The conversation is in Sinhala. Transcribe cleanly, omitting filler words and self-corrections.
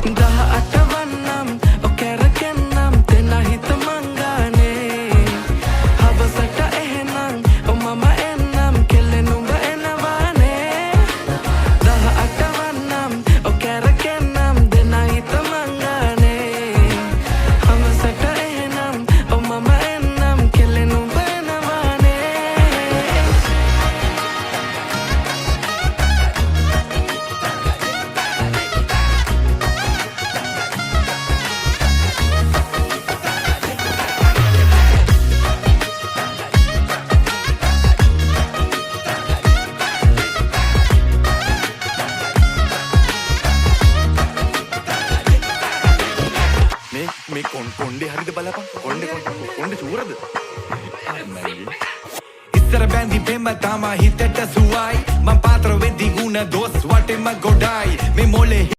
18 ඔකැරකෙන්නම් දෙන හිත මංගානේ හවසට එහෙනම් මම එන්නම් කෙල්ලෙනුඹ එනවානේ 18 ඔකැරකෙන්නම් දෙන හිත මංගානේ හවසට එහෙනම් මම එන්නම් කෙල්ලෙනුඹ එනවානේ මේ කොණ්ඩේ හරිද බලපන් කොණ්ඩේ චූරද ඉස්සර බැඳි පෙම තමා හිතට සුවයි මං පාත්‍ර වෙද්දි ගුණ දොස් වටෙම ගොඩයි මේ මොලේ